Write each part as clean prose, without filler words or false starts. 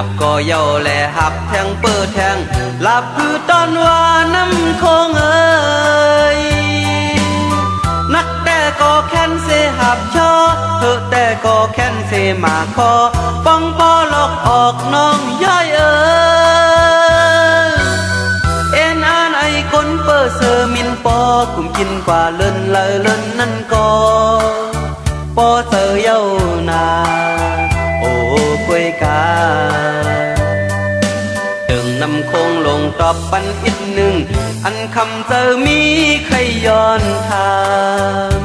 บก็เย้าแลหับแทงเปิดแทงหลับคือตอนว่าน้ำคงเอ่ยนักแต่ก็แค้นเสหับชอเธอแต่ก็แค้นเสมาคอป้องปอหลอกออกน้องย้อยเอ่ยเอ็นอ่านไอคนเปิดเซอร์มินปอกุมกินกว่าเลินเลยเลินนั่นก็ปอเซอเย้านาโอ้กวยกาดึงนำคงลงตอบปันอีกหนึ่งอันคำเจอมีใครย้อนทาง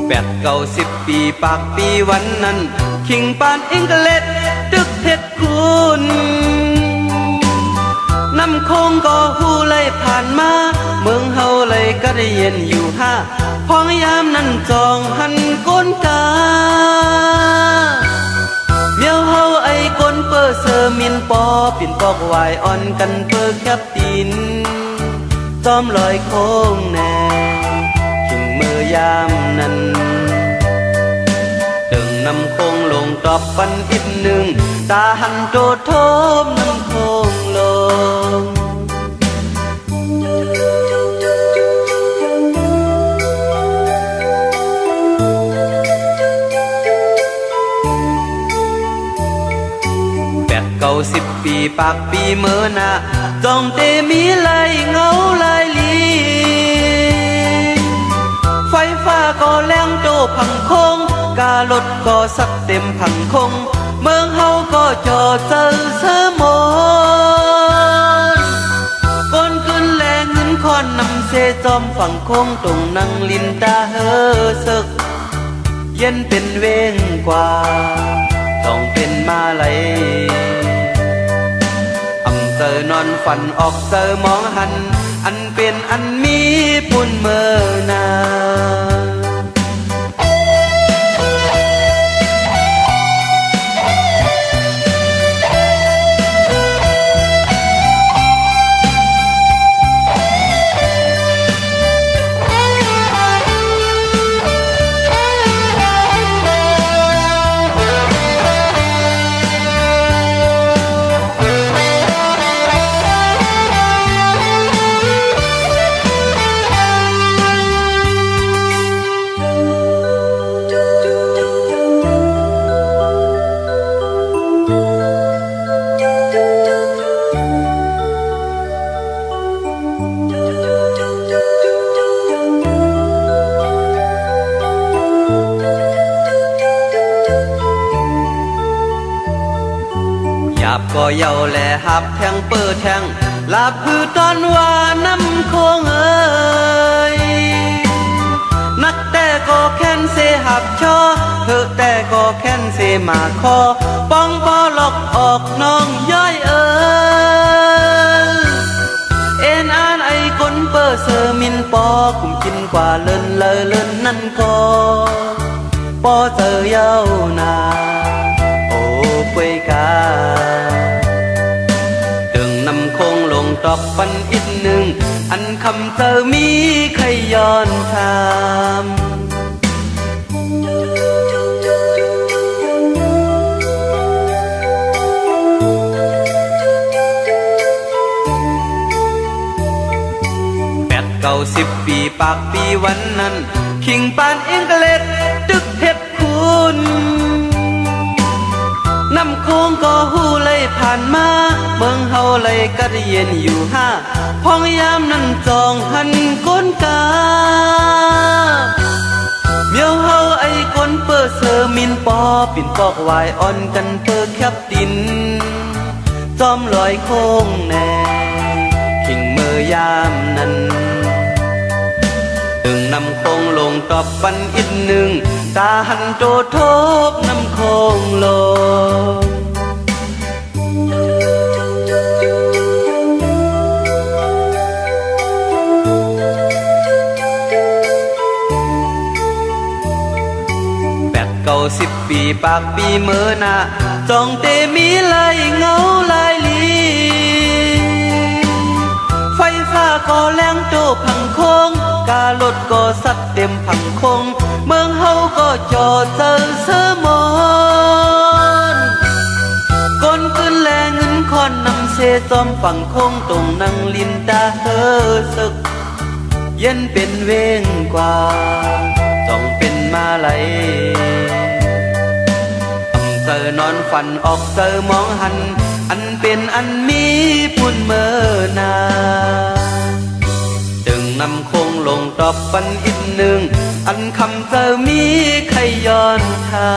8-9-10 ปีปากปีวันนั้นคิงปานอิงกเลดตึกเพชรคุณน้ำคงก็หูไหลผ่านมาเมืองเฮาเลยก็ได้เย็นอยู่ห้าพ้องยามนั้นจองหันก้นกาเมียวเฮาไอ้ก้นเปิดเซอร์มินปอปิ่นปอกวายอ่อนกันเปิดแคบตีนจอมลอยโค้งแน่คิงมือยามนั้นดึงน้ำคงลงตอบปันอีกหนึ่งตาหันโตโทมน้ำคงลง8-9-10 ปีปากปีเมื่อนาจองเตมีไหลเงาไหลลีไฟฟ้าก็แรงโตพังคงกาลดก็สักเต็มพังคงเมืองเฮาก็จอเจอเสมอก้นขึ้นแรงเงินคอนนำเสจอมฝั่งคงตรงนั่งลินตาเฮอสึกเย็นเป็นเว้งกว่าต้องเป็นมาไหลอำเภอนอนฝันออกเจอมองหันอันเป็นอันมีปุ่นเมื่อนาก็เย้าแลหับแทงเปิดแทงหลับคือตอนว่าน้ำคงเอ่ยนักแต่ก็แค้นเสหับชอเธอแต่ก็แค้นเสมาคอป้องปอหลอกออกน้องย้อยเอ่ยเอ็นอ่านไอคนเปิดเซอร์มินปอกุมกินกว่าเลินเลยเลินนั่นก็ปอเจอเย้านาโอ้กวยกาน้ำคงลงตอบปันอีกหนึ่งอันคำเจอมีใครย้อนทาม8-9-10 ปีปากปีวันนั้นคิงปานอิงกเลดตึกเพชรคุณน้ำโค้งก็หูเลยผ่านมาเมืองเฮาเลยก็ได้เย็นอยู่ห้าพ้องยามนั้นจองหันก้นกาเมียวเฮาไอคนเปิดเซอร์มินปอปิ่นปอกวายอ่อนกันเปิดแคบดินจอมลอยโค้งแน่คิงเมื่อยามนั้นดึงน้ำโค้งลงตอบปันอีกหนึ่งตาหันโตทบน้ำโค้งลง8-9-10 ปีปากปีเมื่อนาจองเตมีไหลเงาไหลลีไฟฟ้า ารถก็สัดเต็มผังคงเมืองเฮาก็จอดเซอเสมอนก้นขึ้นแลเงินคอนนำเซจอมฝั่งคงตรงนั่งลินตาเฮอสึกเย็นเป็นเวงกว่าจ้องเป็นมาไหลเซอนอนฝันออกเซอมองหันอันเป็นอันมีปุ่นเมื่อนาจึงนำคงลงตอบปันอีกหนึ่งอันคำเซอมีใครย้อนทา